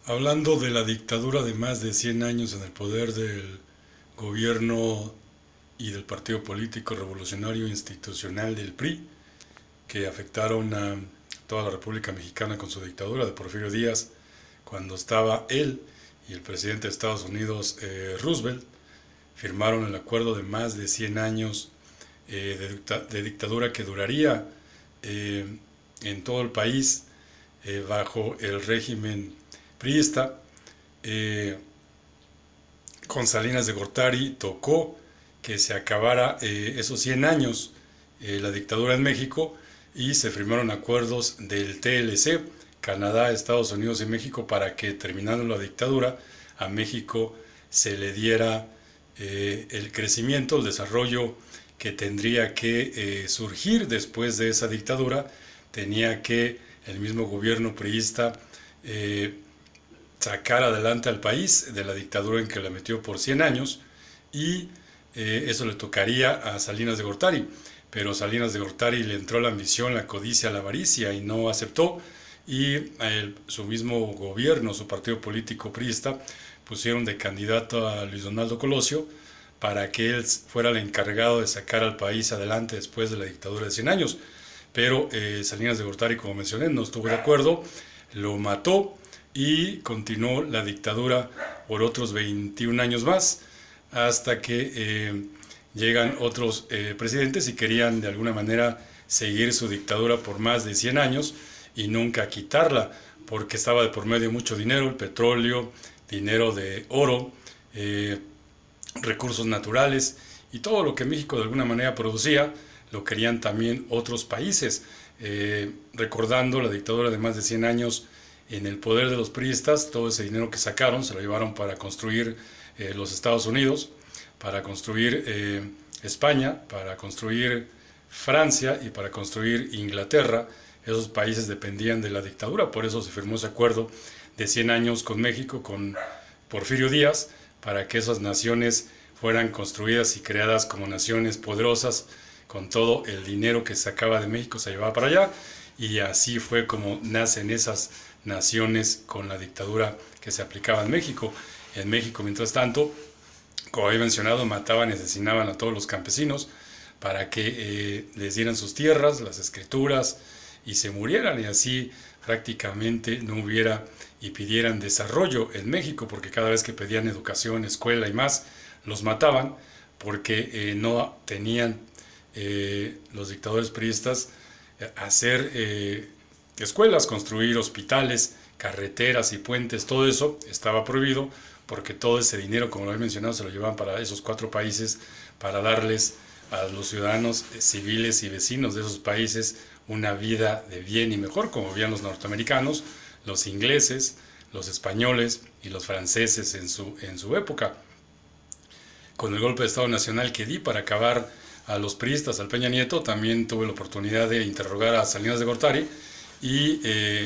Hablando de la dictadura de más de 100 años en el poder del gobierno y del partido político revolucionario institucional del PRI, que afectaron a toda la República Mexicana con su dictadura de Porfirio Díaz, cuando estaba él y el presidente de Estados Unidos, Roosevelt, firmaron el acuerdo de más de 100 años de dictadura que duraría eh, en todo el país bajo el régimen priista. eh, con Salinas de Gortari tocó que se acabara esos 100 años la dictadura en México, y se firmaron acuerdos del TLC, Canadá, Estados Unidos y México, para que terminando la dictadura a México se le diera el crecimiento, el desarrollo que tendría que surgir después de esa dictadura. Tenía que el mismo gobierno priista eh, sacar adelante al país de la dictadura en que la metió por 100 años, y eso le tocaría a Salinas de Gortari. Pero Salinas de Gortari le entró la ambición, la codicia, la avaricia y no aceptó, y su mismo gobierno, su partido político priista, pusieron de candidato a Luis Donaldo Colosio para que él fuera el encargado de sacar al país adelante después de la dictadura de 100 años. Pero Salinas de Gortari, como mencioné, no estuvo de acuerdo, lo mató y continuó la dictadura por otros 21 años más, hasta que llegan otros presidentes y querían de alguna manera seguir su dictadura por más de 100 años y nunca quitarla, porque estaba de por medio mucho dinero, el petróleo, dinero de oro, recursos naturales, y todo lo que México de alguna manera producía lo querían también otros países. Recordando la dictadura de más de 100 años en el poder de los priistas, todo ese dinero que sacaron se lo llevaron para construir los Estados Unidos, para construir España, para construir Francia y para construir Inglaterra. Esos países dependían de la dictadura, por eso se firmó ese acuerdo de 100 años con México, con Porfirio Díaz, para que esas naciones fueran construidas y creadas como naciones poderosas, con todo el dinero que se sacaba de México se llevaba para allá, y así fue como nacen esas naciones con la dictadura que se aplicaba en México. En México, mientras tanto, como había mencionado, mataban y asesinaban a todos los campesinos para que les dieran sus tierras, las escrituras, y se murieran, y así prácticamente no hubiera y pidieran desarrollo en México, porque cada vez que pedían educación, escuela y más, los mataban, porque no tenían los dictadores priistas hacer escuelas, construir hospitales, carreteras y puentes. Todo eso estaba prohibido, porque todo ese dinero, como lo he mencionado, se lo llevaban para esos 4 países, para darles a los ciudadanos civiles y vecinos de esos países una vida de bien y mejor, como vivían los norteamericanos, los ingleses, los españoles y los franceses en su época. Con el golpe de Estado Nacional que di para acabar a los priistas, al Peña Nieto, también tuve la oportunidad de interrogar a Salinas de Gortari, y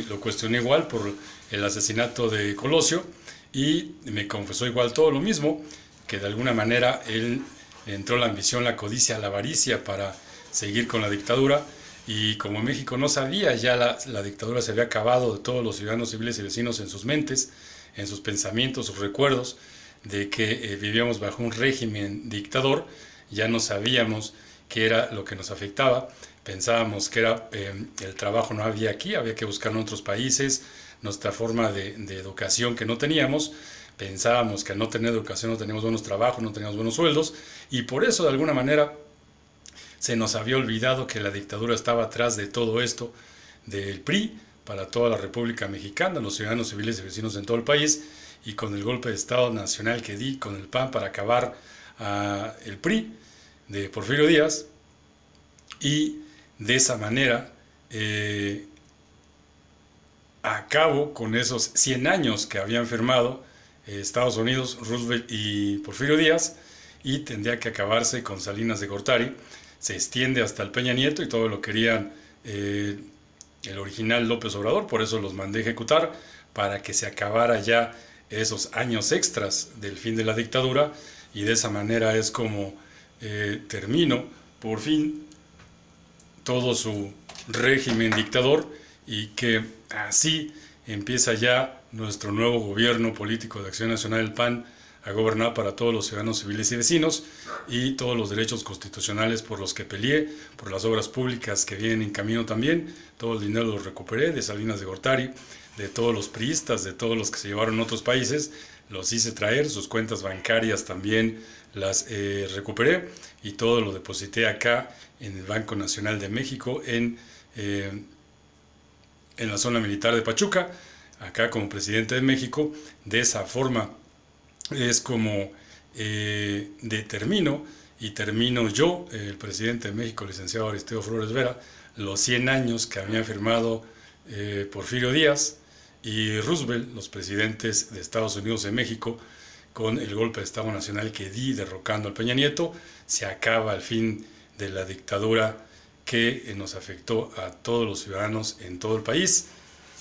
lo cuestioné igual por el asesinato de Colosio, y me confesó igual todo lo mismo, que de alguna manera él entró la ambición, la codicia, la avaricia para seguir con la dictadura, y como México no sabía, ya la dictadura se había acabado de todos los ciudadanos civiles y vecinos en sus mentes, en sus pensamientos, sus recuerdos, de que vivíamos bajo un régimen dictador. Ya no sabíamos qué era lo que nos afectaba, pensábamos que era el trabajo no había aquí, había que buscar en otros países, nuestra forma de educación que no teníamos, pensábamos que al no tener educación no teníamos buenos trabajos, no teníamos buenos sueldos, y por eso de alguna manera se nos había olvidado que la dictadura estaba atrás de todo esto, del PRI para toda la República Mexicana, los ciudadanos civiles y vecinos en todo el país, y con el golpe de Estado Nacional que di con el PAN para acabar el PRI de Porfirio Díaz, y de esa manera acabo con esos 100 años que habían firmado Estados Unidos, Roosevelt y Porfirio Díaz, y tendría que acabarse con Salinas de Gortari. Se extiende hasta el Peña Nieto, y todo lo querían el original López Obrador, por eso los mandé a ejecutar, para que se acabara ya esos años extras del fin de la dictadura, y de esa manera es como terminó por fin todo su régimen dictador, y que así empieza ya nuestro nuevo gobierno político de Acción Nacional, el PAN, a gobernar para todos los ciudadanos civiles y vecinos, y todos los derechos constitucionales por los que peleé, por las obras públicas que vienen en camino también. Todo el dinero lo recuperé de Salinas de Gortari, de todos los priistas, de todos los que se llevaron a otros países, los hice traer, sus cuentas bancarias también las recuperé, y todo lo deposité acá en el Banco Nacional de México, en la zona militar de Pachuca, acá como presidente de México. De esa forma es como termino yo, el presidente de México, licenciado Aristeo Flores Vera, los 100 años que habían firmado Porfirio Díaz y Roosevelt, los presidentes de Estados Unidos y México, con el golpe de Estado Nacional que di derrocando al Peña Nieto. Se acaba el fin de la dictadura que nos afectó a todos los ciudadanos en todo el país,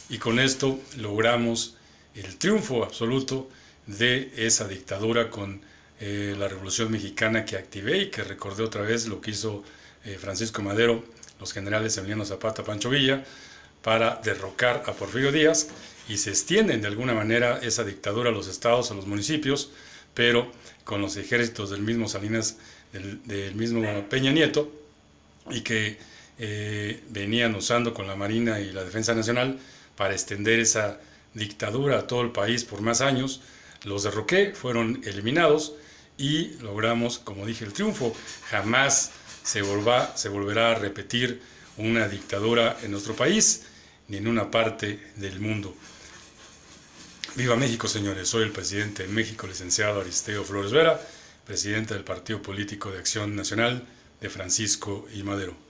y con esto logramos el triunfo absoluto de esa dictadura con la Revolución Mexicana que activé, y que recordé otra vez lo que hizo Francisco Madero, los generales Emiliano Zapata, Pancho Villa, para derrocar a Porfirio Díaz, y se extienden de alguna manera esa dictadura a los estados, a los municipios, pero con los ejércitos del mismo Salinas, del mismo Peña Nieto, y que venían usando con la Marina y la Defensa Nacional para extender esa dictadura a todo el país por más años. Los derroqué, fueron eliminados, y logramos, como dije, el triunfo. Jamás se volverá a repetir una dictadura en nuestro país ni en una parte del mundo. Viva México, señores. Soy el presidente de México, licenciado Aristeo Flores Vera, presidente del Partido Político de Acción Nacional de Francisco I. Madero.